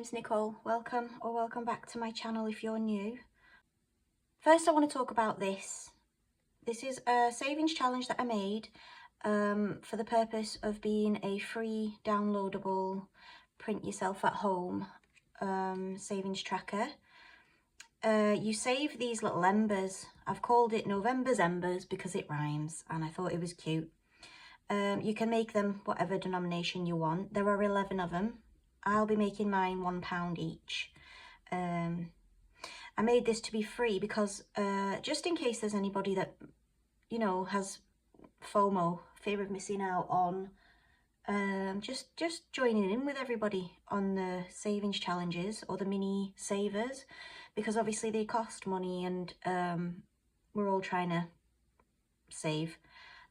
name's Nicole. Welcome or welcome back to my channel if you're new. First I want to talk about this. This is a savings challenge that I made for the purpose of being a free downloadable print yourself at home savings tracker. You save these little embers. I've called it November's Embers because it rhymes and I thought it was cute. You can make them whatever denomination you want. There are 11 of them. I'll be making mine £1 each. I made this to be free because just in case there's anybody that, you know, has FOMO, fear of missing out on just joining in with everybody on the savings challenges or the mini savers, because obviously they cost money and we're all trying to save.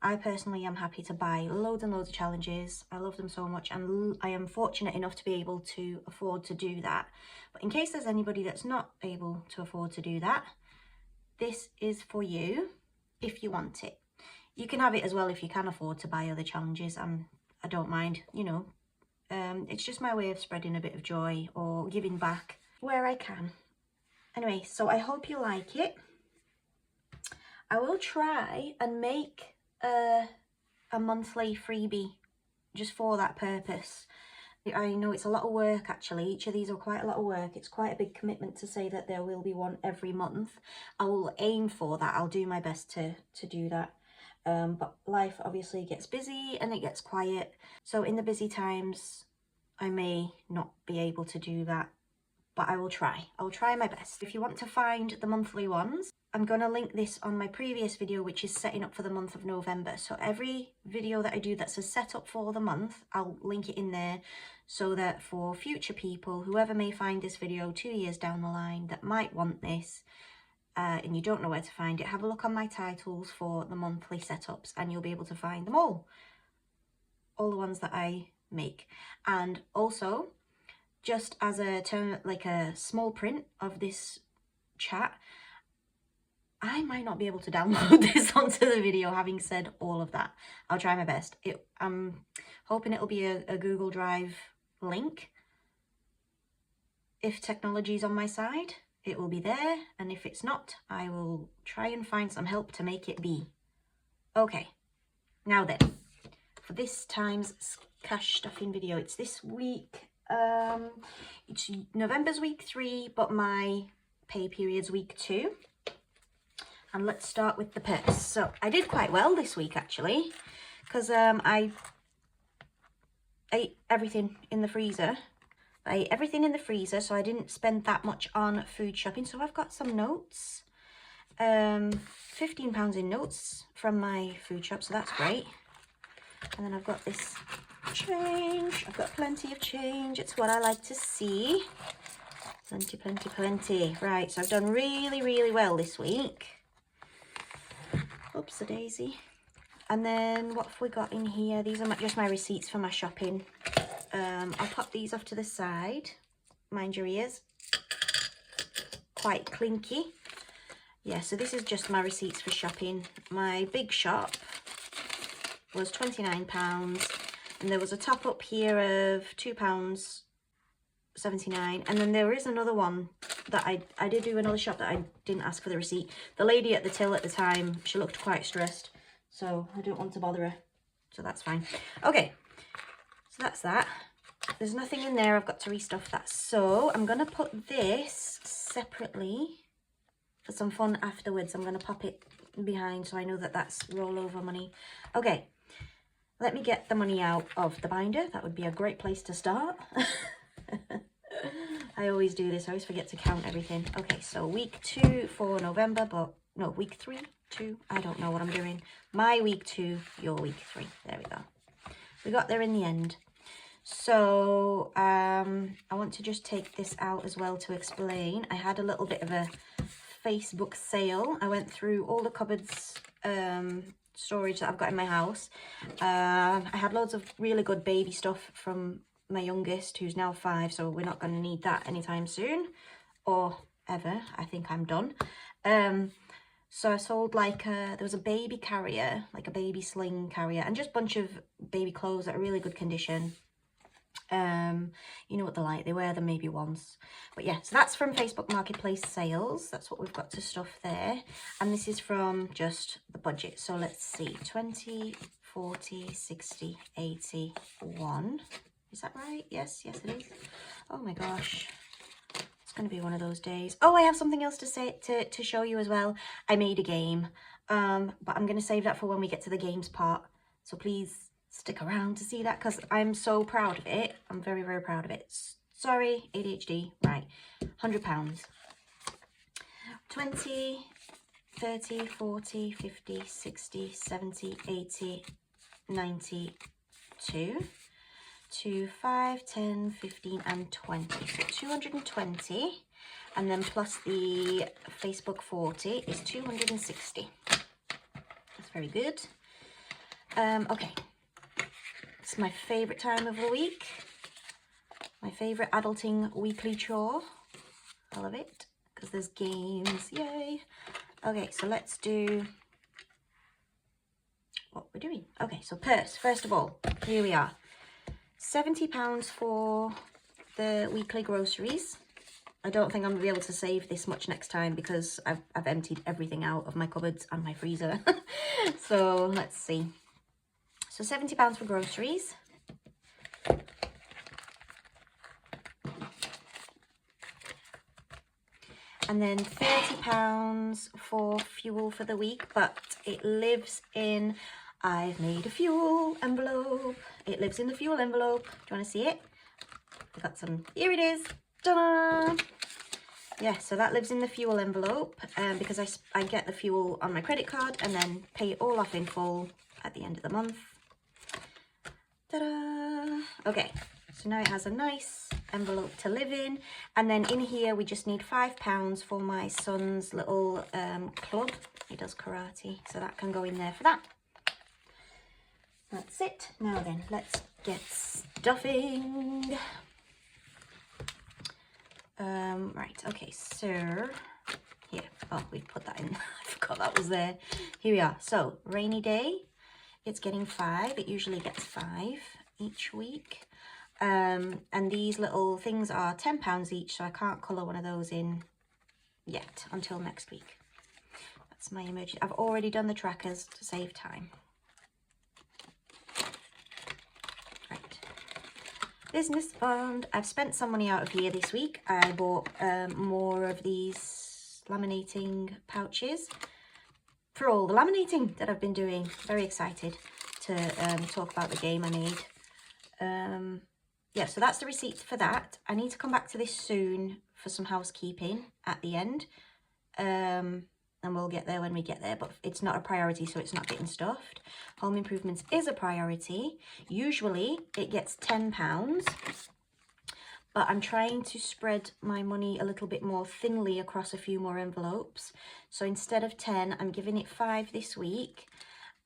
I personally am happy to buy loads and loads of challenges. I love them so much and I am fortunate enough to be able to afford to do that. But in case there's anybody that's not able to afford to do that, this is for you if you want it. You can have it as well if you can afford to buy other challenges. I don't mind, you know. It's just my way of spreading a bit of joy or giving back where I can. Anyway, so I hope you like it. I will try and make a monthly freebie just for that purpose. I know it's a lot of work actually. Each of these are quite a lot of work. It's quite a big commitment to say that there will be one every month. I will aim for that. I'll do my best to do that. But life obviously gets busy and it gets quiet. So in the busy times, I may not be able to do that, but I will try. I'll try my best. If you want to find the monthly ones, I'm going to link this on my previous video, which is setting up for the month of November. So every video that I do that's a setup for the month, I'll link it in there so that for future people, whoever may find this video 2 years down the line that might want this, and you don't know where to find it, have a look on my titles for the monthly setups and you'll be able to find them all the ones that I make. And also, just as a term, like a small print of this chat, I might not be able to download this onto the video. Having said all of that, I'll try my best. I'm hoping it'll be a Google Drive link. If technology's on my side, it will be there, and if it's not, I will try and find some help to make it be. Okay, now then, for this time's cash stuffing video, it's this week. It's November's week 3, but my pay period's week 2. And let's start with the purse. So I did quite well this week actually, because I ate everything in the freezer. So I didn't spend that much on food shopping. So I've got some notes, £15 in notes from my food shop, so that's great. And then I've got this change. I've got plenty of change. It's what I like to see. Plenty, plenty, plenty. Right, so I've done really, really well this week. Oops, a daisy. And then what have we got in here? These are just my receipts for my shopping. I'll pop these off to the side. Mind your ears. Quite clinky. Yeah, so this is just my receipts for shopping. My big shop was £29, and there was a top up here of £2.79, and then there is another one that I did do another shop that I didn't ask for the receipt. The lady at the till at the time, she looked quite stressed, so I don't want to bother her, so that's fine. Okay, so that's that. There's nothing in there. I've got to restuff that, so I'm going to put this separately for some fun afterwards. I'm going to pop it behind so I know that that's rollover money. Okay, let me get the money out of the binder. That would be a great place to start. I always do this. I always forget to count everything. Okay, so week 2 for November, but no, week 3, 2. I don't know what I'm doing. My week 2, your week 3. There we go. We got there in the end. So I want to just take this out as well to explain. I had a little bit of a Facebook sale. I went through all the cupboards storage that I've got in my house. I had loads of really good baby stuff from my youngest, who's now 5, so we're not going to need that anytime soon or ever. I think I'm done. So I sold there was a baby carrier, like a baby sling carrier, and just a bunch of baby clothes that are really good condition. You know what they're like, they wear them maybe once. But yeah, so that's from Facebook Marketplace sales. That's what we've got to stuff there. And this is from just the budget. So let's see, 20, 40, 60, 80, 1. Is that right? Yes, yes it is. Oh my gosh. It's going to be one of those days. Oh, I have something else to say to show you as well. I made a game, but I'm going to save that for when we get to the games part. So please stick around to see that, because I'm so proud of it. I'm very, very proud of it. Sorry, ADHD. Right, £100. 20, 30, 40, 50, 60, 70, 80, 92. 2, 5, 10, 15 and 20. So 220, and then plus the Facebook 40 is 260. That's very good. Okay, it's my favourite time of the week. My favourite adulting weekly chore. I love it because there's games. Yay! Okay, so let's do what we're doing. Okay, so purse. First of all, here we are. £70 for the weekly groceries. I don't think I'm going to be able to save this much next time because I've emptied everything out of my cupboards and my freezer. So let's see. So £70 for groceries. And then £30 for fuel for the week, but it lives in, I've made a fuel envelope. It lives in the fuel envelope. Do you want to see it? I got some, here it is. Ta-da! Yeah, so that lives in the fuel envelope because I get the fuel on my credit card and then pay it all off in full at the end of the month. Ta-da! Okay, so now it has a nice envelope to live in. And then in here, we just need £5 for my son's little club. He does karate, so that can go in there for that. That's it. Now then, let's get stuffing. Right, okay, so here. Oh, we put that in. I forgot that was there. Here we are. So, rainy day, it's getting 5. It usually gets 5 each week. And these little things are £10 each, so I can't colour one of those in yet until next week. That's my emergency. I've already done the trackers to save time. Right. Business fund. I've spent some money out of here this week. I bought more of these laminating pouches for all the laminating that I've been doing. Very excited to talk about the game I made. Yeah, so that's the receipt for that. I need to come back to this soon for some housekeeping at the end. And we'll get there when we get there, but it's not a priority, so it's not getting stuffed. Home improvements is a priority. Usually it gets £10, but I'm trying to spread my money a little bit more thinly across a few more envelopes. So instead of 10, I'm giving it 5 this week.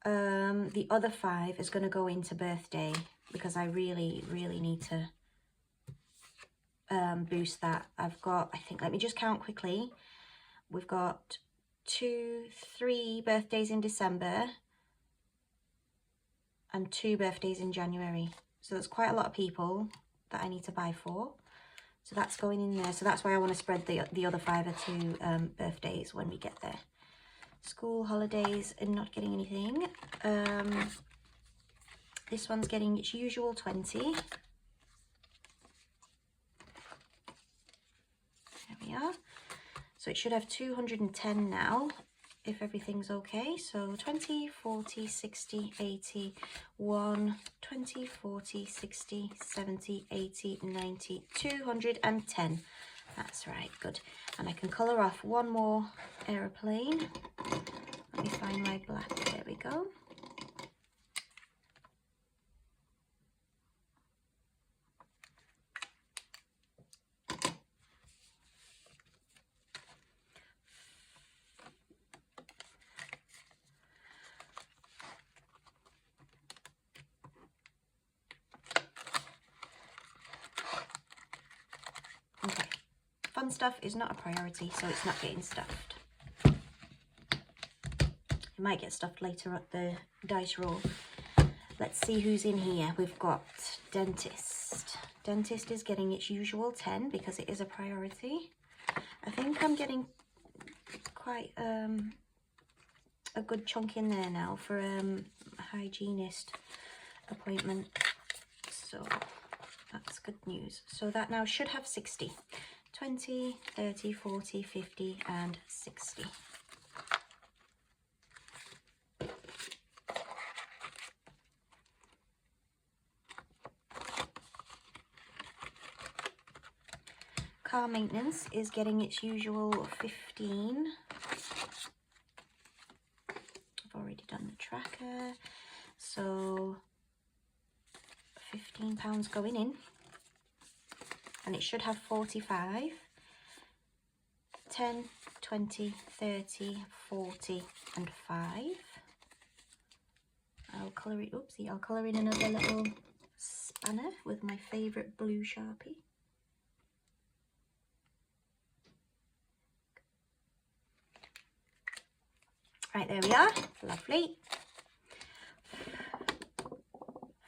The other 5 is going to go into birthday, because I really, really need to boost that. I've got, I think, let me just count quickly. We've got 2, 3 birthdays in December and 2 birthdays in January. So there's quite a lot of people that I need to buy for. So that's going in there. So that's why I want to spread the other 5 or 2 birthdays when we get there. School holidays and not getting anything. This one's getting its usual 20. There we are. So it should have 210 now, if everything's okay. So 20, 40, 60, 80, 1, 20, 40, 60, 70, 80, 90, 210. That's right, good. And I can colour off one more aeroplane. Let me find my black, there we go. Okay, fun stuff is not a priority, so it's not getting stuffed. It might get stuffed later at the dice roll. Let's see who's in here. We've got dentist. Dentist is getting its usual 10 because it is a priority. I think I'm getting quite a good chunk in there now for a hygienist appointment. So that's good news. So that now should have 60. 20, 30, 40, 50 and 60. Car maintenance is getting its usual 15. I've already done the tracker, so £15 going in, and it should have 45. 10, 20, 30, 40 and 5. I'll colour it, oopsie, I'll colour in another little spanner with my favourite blue Sharpie. Right, there we are. Lovely.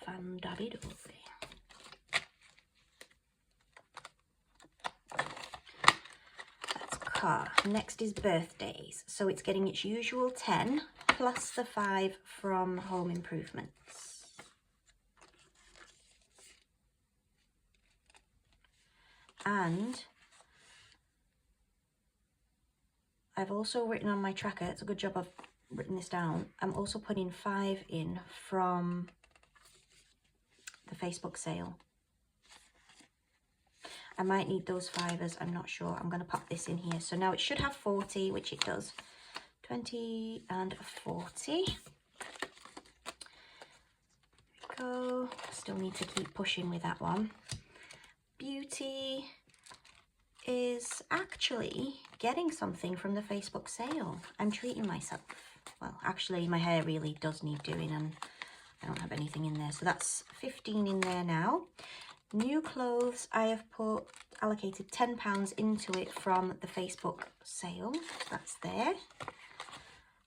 Fandabby-dozy. That's car. Next is birthdays. So it's getting its usual 10 plus the 5 from home improvements. And I've also written on my tracker, it's a good job I've written this down, I'm also putting 5 in from the Facebook sale. I might need those 5s, I'm not sure. I'm going to pop this in here. So now it should have 40, which it does. 20 and 40. There we go. Still need to keep pushing with that one. Beauty is actually getting something from the Facebook sale. I'm treating myself. Well, actually my hair really does need doing and I don't have anything in there. So that's 15 in there now. New clothes, I have allocated £10 into it from the Facebook sale. That's there.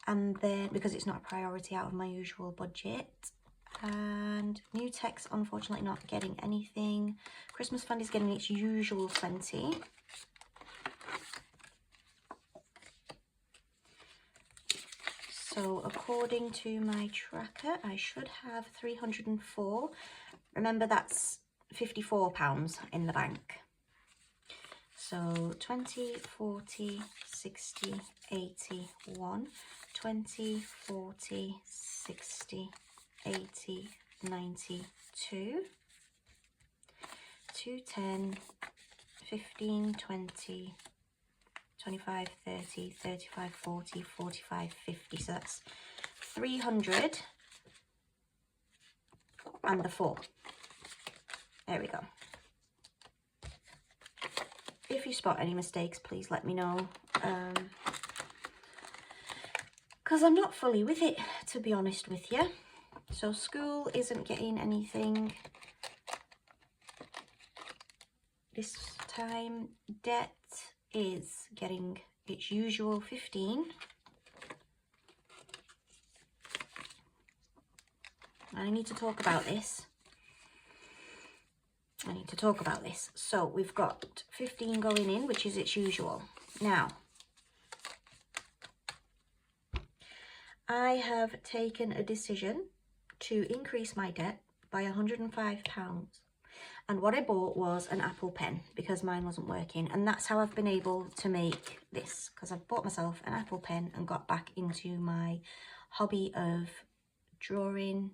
And then, because it's not a priority out of my usual budget. And new text, unfortunately not getting anything. Christmas fund is getting its usual 20. So according to my tracker, I should have 304. Remember, that's £54 in the bank. So 20, 40, 60, 80, 1, 20, 40, 60, 80, 92, 210, 15, 20, 25, 30, 35, 40, 45, 50. So that's 300 and the 4. There we go. If you spot any mistakes, please let me know. Because I'm not fully with it, to be honest with you. So school isn't getting anything this time. Debt is getting its usual 15. I need to talk about this. So we've got 15 going in, which is its usual. Now, I have taken a decision to increase my debt by £105. And what I bought was an Apple Pen because mine wasn't working. And that's how I've been able to make this, because I've bought myself an Apple Pen and got back into my hobby of drawing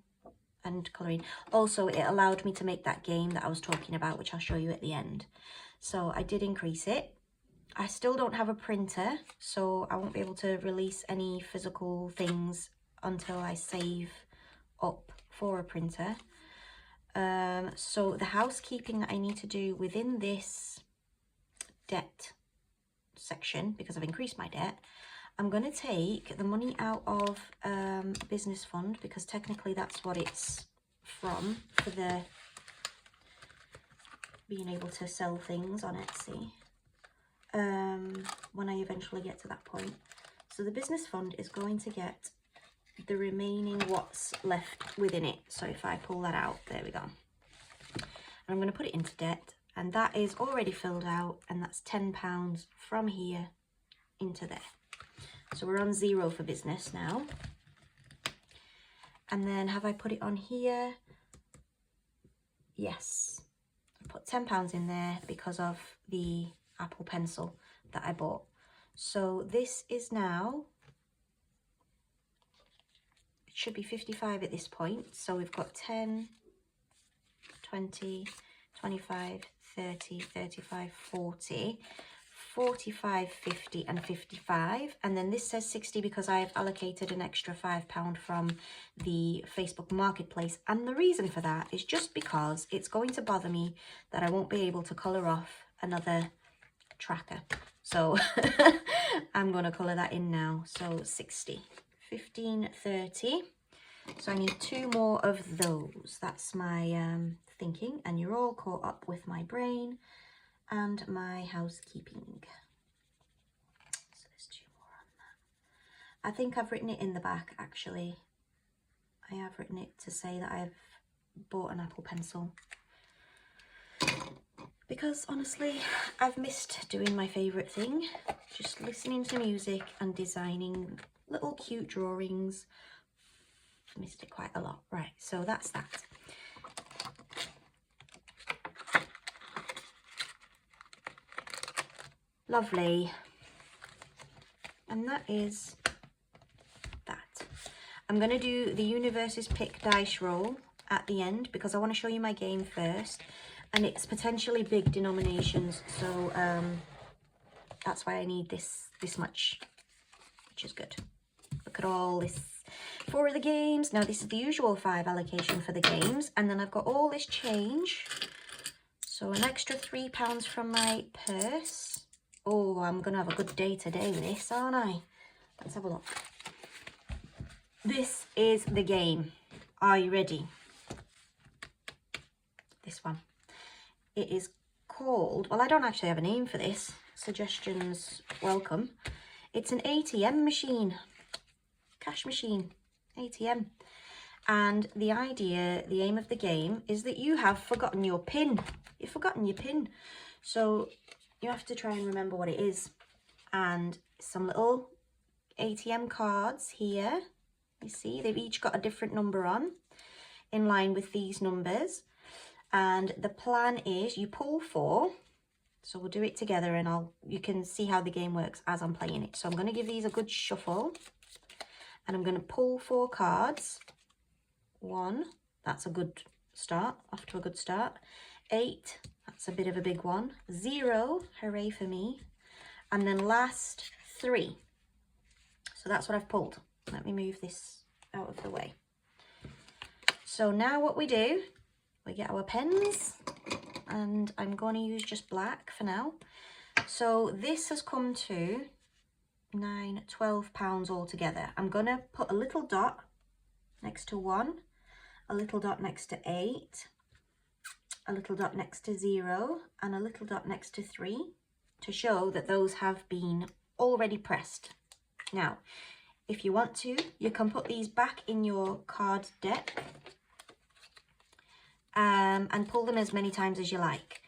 and colouring. Also, it allowed me to make that game that I was talking about, which I'll show you at the end. So I did increase it. I still don't have a printer, so I won't be able to release any physical things until I save up for a printer. So the housekeeping that I need to do within this debt section, because I've increased my debt, I'm going to take the money out of business fund, because technically that's what it's from, for the being able to sell things on Etsy when I eventually get to that point. So the business fund is going to get the remaining what's left within it. So if I pull that out, there we go. And I'm going to put it into debt, and that is already filled out, and that's £10 from here into there. So we're on 0 for business now. And then have I put it on here? Yes. I put £10 in there because of the Apple Pencil that I bought. So this is now, it should be 55 at this point. So we've got 10, 20, 25, 30, 35, 40, 45, 50 and 55. And then this says 60 because I've allocated an extra £5 from the Facebook Marketplace. And the reason for that is just because it's going to bother me that I won't be able to colour off another tracker. So I'm going to colour that in now. So 60, 15, 30. So I need 2 more of those. That's my thinking, and you're all caught up with my brain and my housekeeping. So there's 2 more on that. I think I've written it in the back, actually. I have written it to say that I've bought an Apple Pencil. Because honestly, I've missed doing my favourite thing, just listening to music and designing little cute drawings. Missed it quite a lot. Right, so that's that. Lovely. And that is that. I'm going to do the Universe's Pick dice roll at the end because I want to show you my game first. And it's potentially big denominations, so that's why I need this much, which is good. Look at all this. 4 of the games. Now this is the usual 5 allocation for the games, and then I've got all this change. So an extra £3 from my purse. Oh, I'm going to have a good day today with this, aren't I? Let's have a look. This is the game. Are you ready? This one. It is called, well, I don't actually have a name for this. Suggestions welcome. It's an ATM machine. Cash machine. ATM. And the idea, the aim of the game is that you have forgotten your PIN. You've forgotten your PIN. So you have to try and remember what it is. And some little ATM cards here. You see, they've each got a different number on in line with these numbers. And the plan is you pull 4. So we'll do it together, and you can see how the game works as I'm playing it. So I'm going to give these a good shuffle, and I'm going to pull 4 cards. 1, that's a good start, off to a good start. 8, that's a bit of a big one. 0, hooray for me. And then last 3. So that's what I've pulled. Let me move this out of the way. So now what we do, we get our pens, and I'm going to use just black for now. So this has come to £12 altogether. I'm going to put a little dot next to 1, a little dot next to 8, a little dot next to 0, and a little dot next to 3 to show that those have been already pressed. Now, if you want to, you can put these back in your card deck and pull them as many times as you like.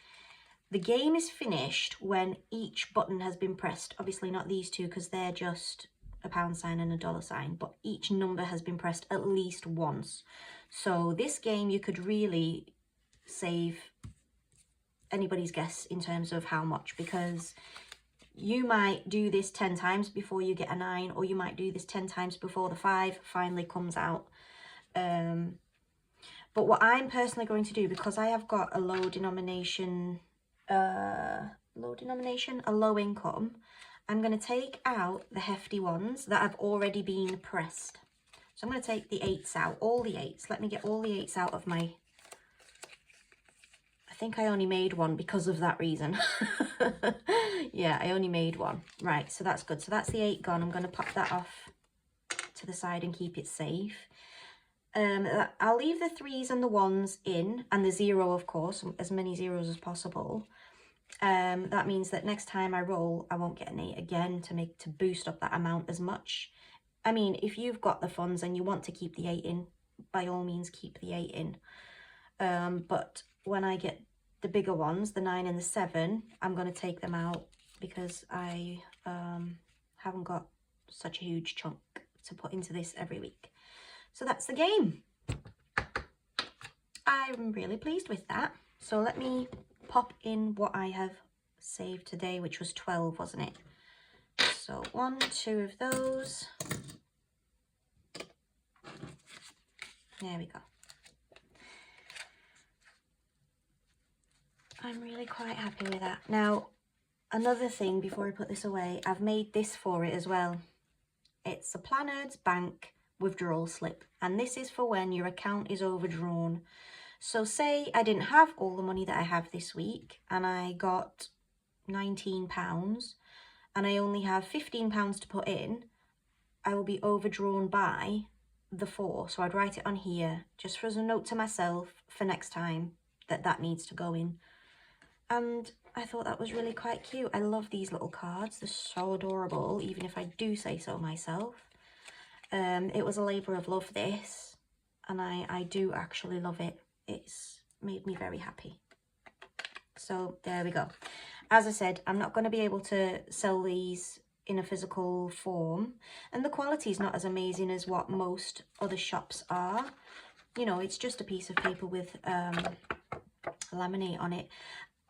The game is finished when each button has been pressed. Obviously not these 2 because they're just a £& and a $sign, but each number has been pressed at least once. So this game, you could really save anybody's guess in terms of how much, because you might do this 10 times before you get a 9, or you might do this 10 times before the 5 finally comes out. But what I'm personally going to do, because I have got a low denomination, a low income, I'm going to take out the hefty ones that have already been pressed. So I'm going to take the 8s out, all the 8s. Let me get all the 8s out of my... I think I only made one because of that reason. Yeah, I only made one. Right, so that's good. So that's the 8 gone. I'm going to pop that off to the side and keep it safe. I'll leave the 3s and the 1s in, and the 0, of course, as many 0s as possible. That means that next time I roll, I won't get an 8 again to boost up that amount as much. I mean, if you've got the funds and you want to keep the 8 in, by all means keep the 8 in. But when I get the bigger ones, the 9 and the 7, I'm going to take them out because I haven't got such a huge chunk to put into this every week. So that's the game. I'm really pleased with that. So let me pop in what I have saved today, which was 12, wasn't it? So 1, 2 of those. There we go. I'm really quite happy with that. Now, another thing before I put this away, I've made this for it as well. It's a Plannerdz bank withdrawal slip, and this is for when your account is overdrawn. So say I didn't have all the money that I have this week and I got £19 and I only have £15 to put in, I will be overdrawn by the 4. So I'd write it on here just as a note to myself for next time that needs to go in. And I thought that was really quite cute. I love these little cards. They're so adorable, even if I do say so myself. It was a labour of love, this, and I do actually love it. It's made me very happy. So there we go. As I said, I'm not going to be able to sell these in a physical form, and the quality is not as amazing as what most other shops are. You know, it's just a piece of paper with laminate on it.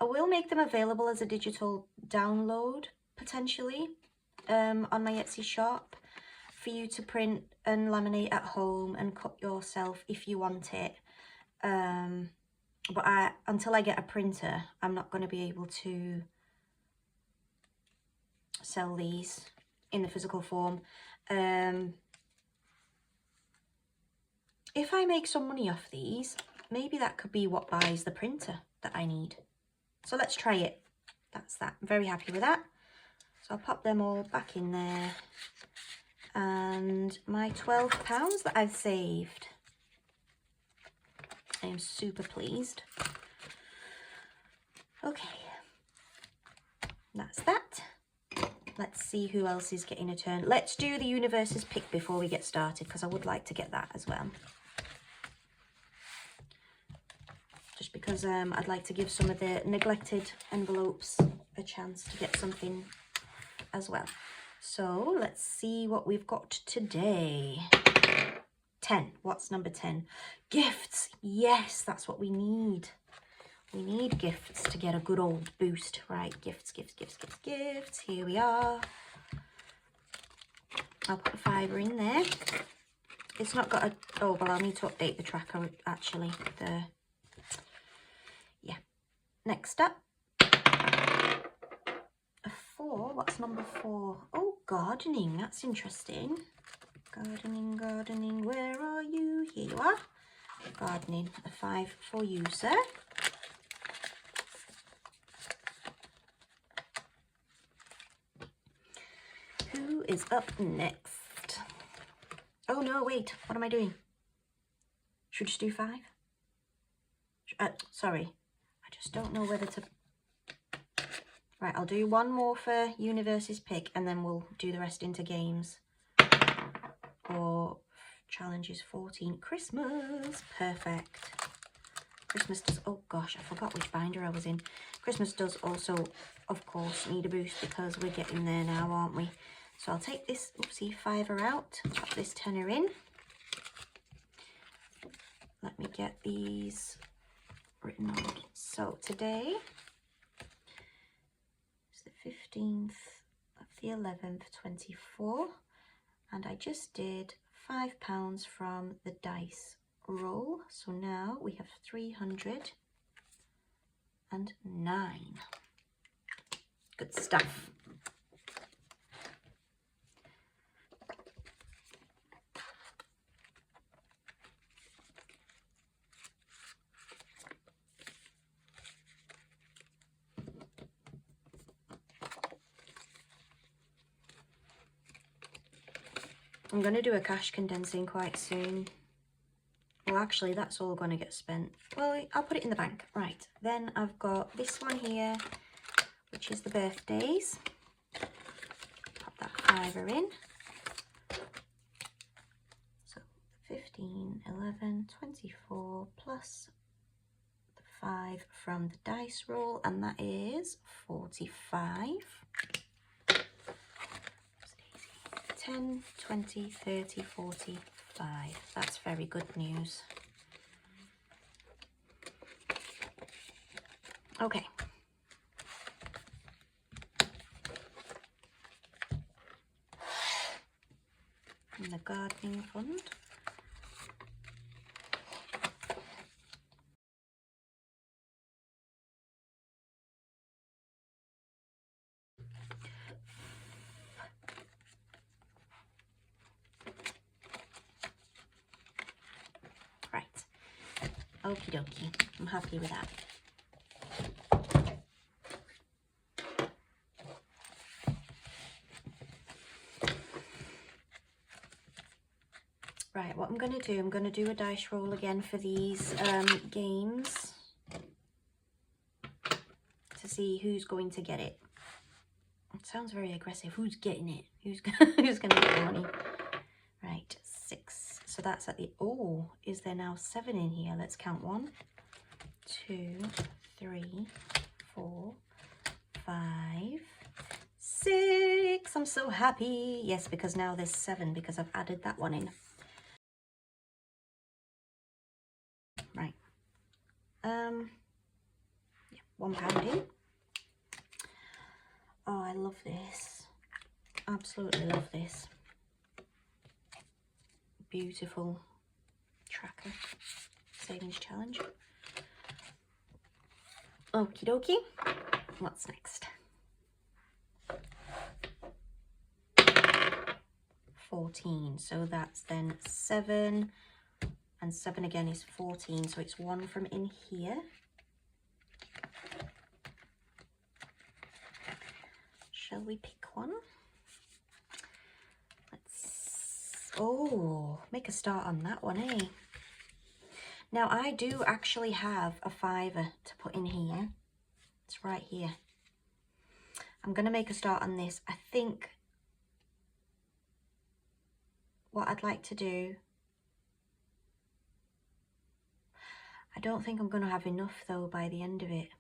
I will make them available as a digital download, potentially, on my Etsy shop for you to print and laminate at home and cut yourself if you want it. But until I get a printer, I'm not going to be able to sell these in the physical form. If I make some money off these, maybe that could be what buys the printer that I need. So let's try it. That's that. I'm very happy with that. So I'll pop them all back in there. And my £12 that I've saved. I am super pleased. Okay. That's that. Let's see who else is getting a turn. Let's do the universe's pick before we get started, because I would like to get that as well. Just because I'd like to give some of the neglected envelopes a chance to get something as well. So let's see what we've got today. 10. What's number 10? Gifts. Yes, that's what we need. We need gifts to get a good old boost. Right, gifts, gifts, gifts, gifts, gifts. Here we are. I'll put a £5 in there. It's not got a... Oh, well, I'll need to update the tracker, actually. Yeah. Next up. A 4. What's number 4? Oh, gardening. That's interesting. Gardening, gardening. Where are you? Here you are. Gardening. A 5 for you, sir. Who is up next? Oh, no, wait. What am I doing? Should we just do 5? Sorry. I just don't know whether to... Right, I'll do one more for Universe's pick, and then we'll do the rest into games. Or challenges 14. Christmas. Perfect. Christmas does... Oh, gosh, I forgot which binder I was in. Christmas does also, of course, need a boost because we're getting there now, aren't we? So I'll take this, oopsie, £5 out, pop this £10 in. Let me get these written on. So today is the 15th of the 11th, 24. And I just did £5 from the dice roll. So now we have 309. Good stuff. I'm going to do a cash condensing quite soon. Well, actually, that's all going to get spent. Well, I'll put it in the bank. Right, then I've got this one here, which is the birthdays. Pop that £5 in. 15, 11, 24 plus the 5 from the dice roll, and that is 45. 10, 20, 30, 45. That's very good news. Okay. And the gardening fund. Right. Okie dokie. I'm happy with that. Right, what I'm going to do a dice roll again for these games to see who's going to get it. It sounds very aggressive. Who's getting it? Who's who's going to get the money? Right, 6. So that's at the... Oh, is there now 7 in here? Let's count. 1, 2, 3, 4, 5, 6. I'm so happy. Yes, because now there's 7 because I've added that one in. Right. Yeah, £1 in. Oh, I love this. Absolutely love this. Beautiful tracker savings challenge. Okie dokie. What's next? 14. So that's then 7. And 7 again is 14. So it's 1 from in here. Shall we pick one? Oh, make a start on that one, eh? Now, I do actually have a £5 to put in here. It's right here. I'm going to make a start on this. I think what I'd like to do... I don't think I'm going to have enough, though, by the end of it.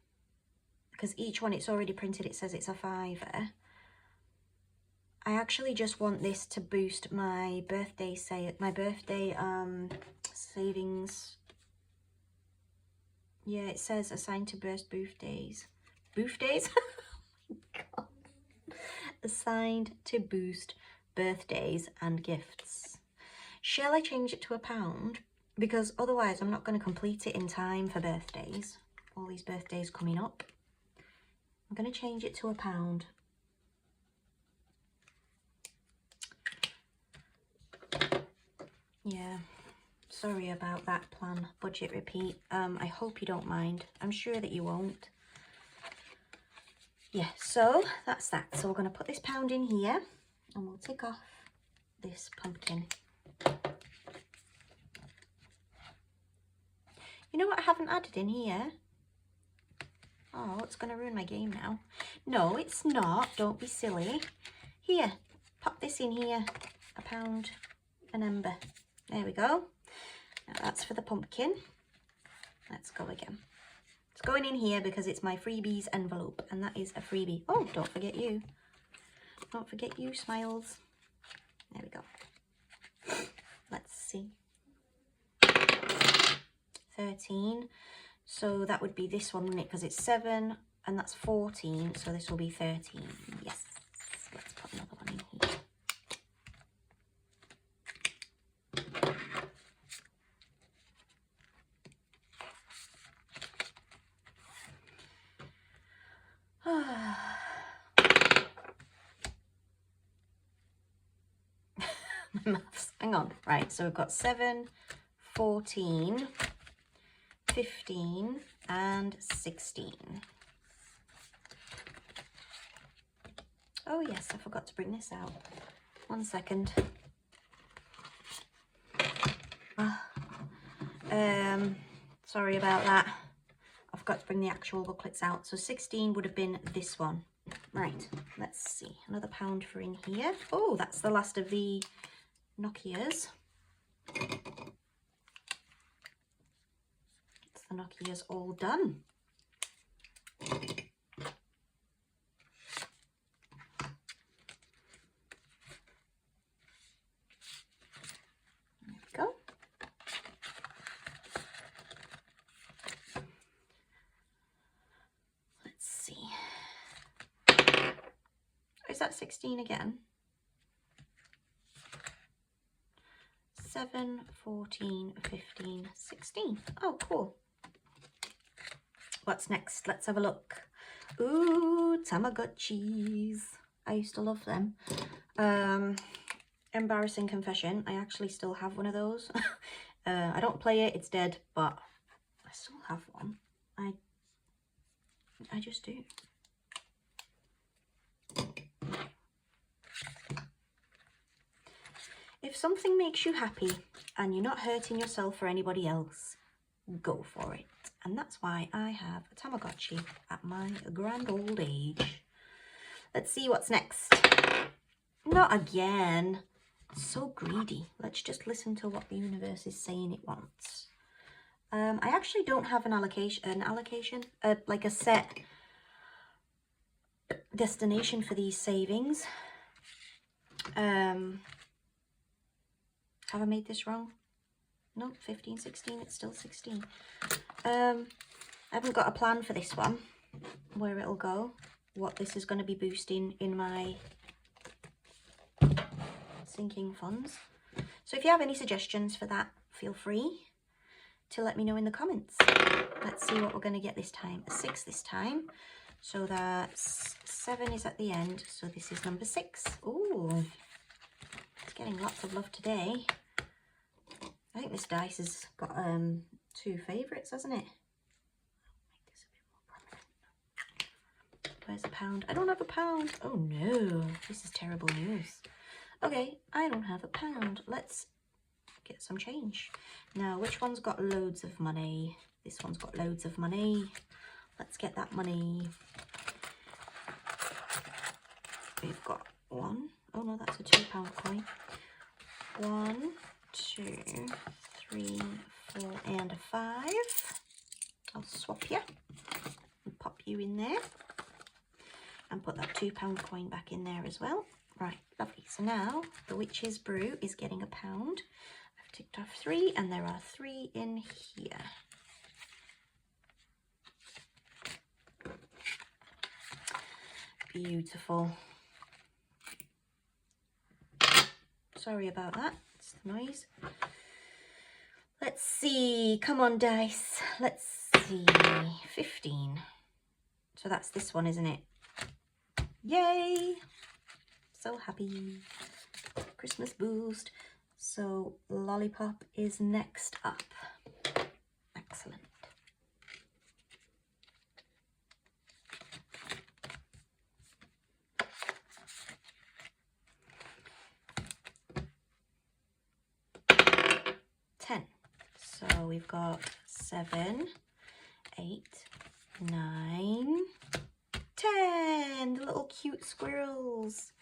Because each one, it's already printed, it says it's a £5. I actually just want this to boost my birthday savings. Yeah, it says assigned to burst booth days. Booth days? Oh my God. Assigned to boost birthdays and gifts. Shall I change it to £1? Because otherwise I'm not going to complete it in time for birthdays. All these birthdays coming up. I'm going to change it to £1. Yeah, sorry about that plan budget repeat. I hope you don't mind. I'm sure that you won't. Yeah, so that's that. So we're going to put this £1 in here and we'll tick off this pumpkin. You know what I haven't added in here? Oh, it's going to ruin my game now. No, it's not. Don't be silly. Here, pop this in here. £1, an ember. There we go. Now that's for the pumpkin. Let's go again. It's going in here because it's my freebies envelope, and that is a freebie. Oh, don't forget you. Don't forget you, Smiles. There we go. Let's see. 13. So that would be this one, wouldn't it? Because it's 7 and that's 14. So this will be 13. Yes. Let's put another one in here. Maths. Hang on. Right, so we've got 7, 14, 15 and 16. Oh yes, I forgot to bring this out. 1 second. Sorry about that. I forgot to bring the actual booklets out. So 16 would have been this one. Right, let's see. Another £1 for in here. Oh, that's the last of the Nokias. Finokia's all done. There we go. Let's see. Is that 16 again? 7, 14, 15, 16. Oh, cool. What's next? Let's have a look. Ooh, Tamagotchis. I used to love them. Embarrassing confession, I actually still have one of those. I don't play it, it's dead, but I still have one. I just do. If something makes you happy and you're not hurting yourself or anybody else, go for it. And that's why I have a Tamagotchi at my grand old age. Let's see what's next. Not again. So greedy. Let's just listen to what the universe is saying it wants. I actually don't have an allocation, like a set destination for these savings. Have I made this wrong? No, 15, 16, it's still 16. I haven't got a plan for this one, where it'll go, what this is going to be boosting in my sinking funds. So if you have any suggestions for that, feel free to let me know in the comments. Let's see what we're going to get this time. A 6 this time. So that's 7 is at the end. So this is number 6. Ooh, it's getting lots of love today. I think this dice has got 2 favourites, hasn't it? Make this a bit more prominent. Where's a pound? I don't have a pound. Oh no, this is terrible news. Okay, I don't have a pound. Let's get some change. Now, which one's got loads of money? This one's got loads of money. Let's get that money. We've got 1. Oh no, that's a £2 coin. 1, 2, 3, 4, and a 5. I'll swap you and pop you in there. And put that £2 coin back in there as well. Right, lovely. So now the Witch's Brew is getting a £1. I've ticked off 3, and there are 3 in here. Beautiful. Sorry about that. It's the noise. Let's see. Come on, dice. Let's see. 15. So that's this one, isn't it? Yay! So happy. Christmas boost. So Lollipop is next up. Excellent. So we've got 7, 8, 9, 10. The little cute squirrels.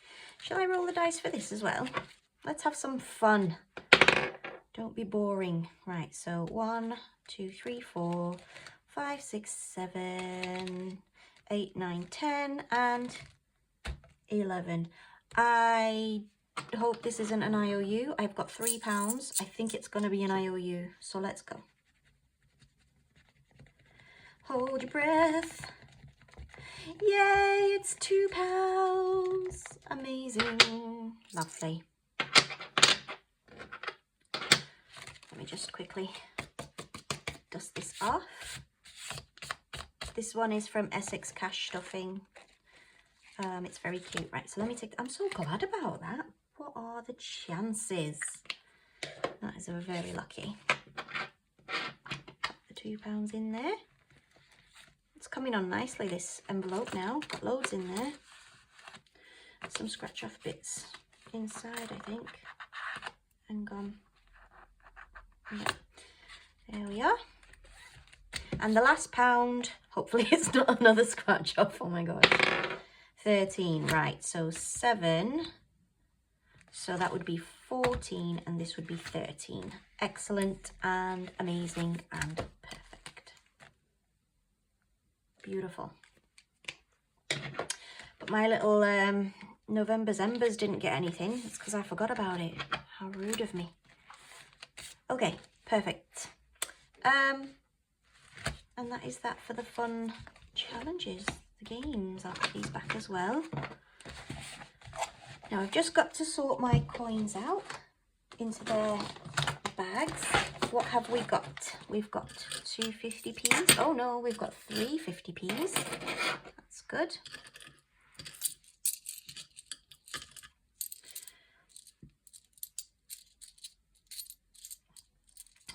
Shall I roll the dice for this as well? Let's have some fun. Don't be boring. Right, so 1, 2, 3, 4, 5, 6, 7, 8, 9, 10, and 11. I hope this isn't an IOU. I've got £3. I think it's going to be an IOU. So let's go. Hold your breath. Yay, it's £2. Amazing. Lovely. Let me just quickly dust this off. This one is from Essex Cash Stuffing. It's very cute. Right, so let me take... I'm so glad about that. What are the chances? That is very lucky. Put the £2 in there. It's coming on nicely, this envelope now. Got loads in there. Some scratch off bits inside, I think. Hang on. Yeah. There we are. And the last £1, hopefully it's not another scratch off. Oh my god. 13, right, so 7, so that would be 14, and this would be 13. Excellent and amazing and perfect. Beautiful. But my little November's Embers didn't get anything. It's because I forgot about it. How rude of me. Okay, perfect. And that is that for the fun challenges, the games. I'll put these back as well. Now I've just got to sort my coins out into their bags. What have we got? We've got 2 50p's. Oh no, we've got 3 50p's. That's good.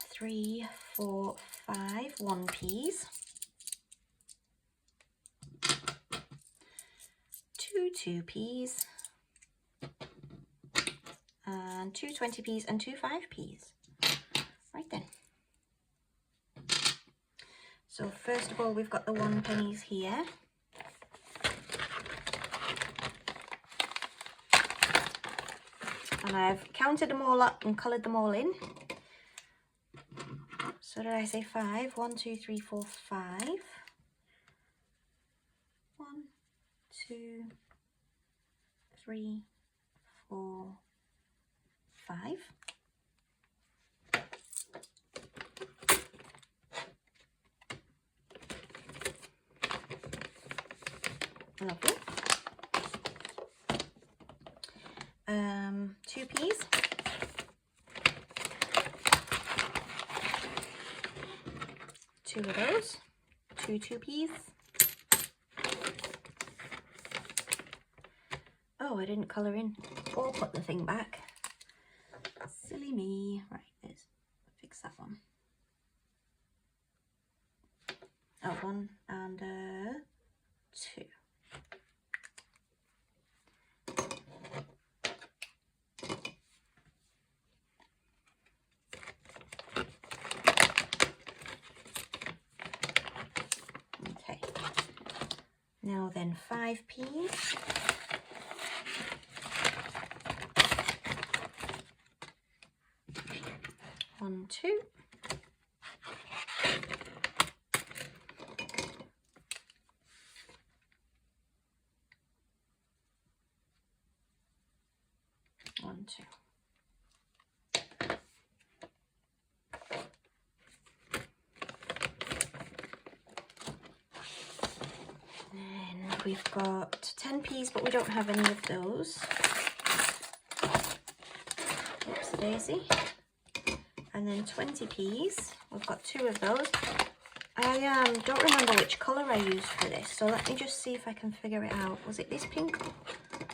3, 4, 5 1p's. 2 2p's. And 2 20p's and 2 5p's. Right then. So first of all, we've got the 1 pennies here. And I've counted them all up and coloured them all in. So did I say 5? 1, 2, 3, 4, 5. 1, 2, 3, 4, 5. Lovely. 2 peas. 2 of those. 2 2p's. Oh, I didn't colour in or put the thing back. Silly me. Right, there's fix that one. Oh, 1 and 2. Okay. Now then, 5p's. 1, 2. 1, 2. And we've got 10p's, but we don't have any of those. Oops, daisy. And then 20p's. We've got 2 of those. I don't remember which colour I used for this, so let me just see if I can figure it out. Was it this pink?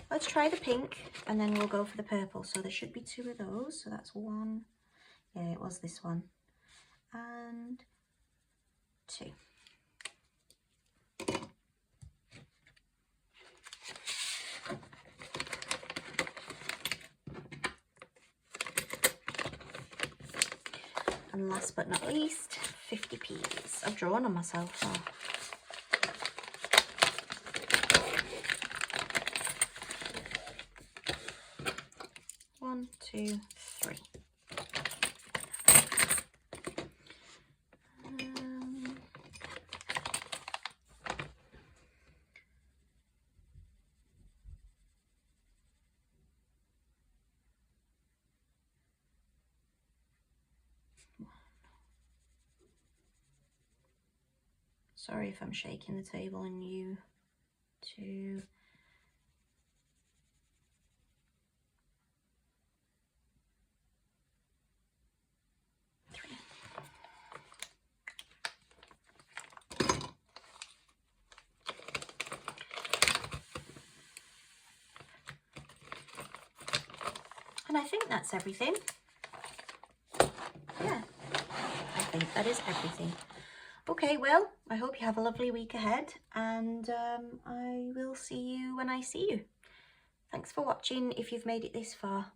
Let's try the pink, and then we'll go for the purple. So there should be 2 of those. So that's 1. Yeah, it was this one. And 2. And last but not least, 50p's. I've drawn on myself. So. One, 2, 3. Sorry if I'm shaking the table and you 2. 3. And I think that's everything. Yeah, I think that is everything. Okay, well, I hope you have a lovely week ahead, and I will see you when I see you. Thanks for watching if you've made it this far.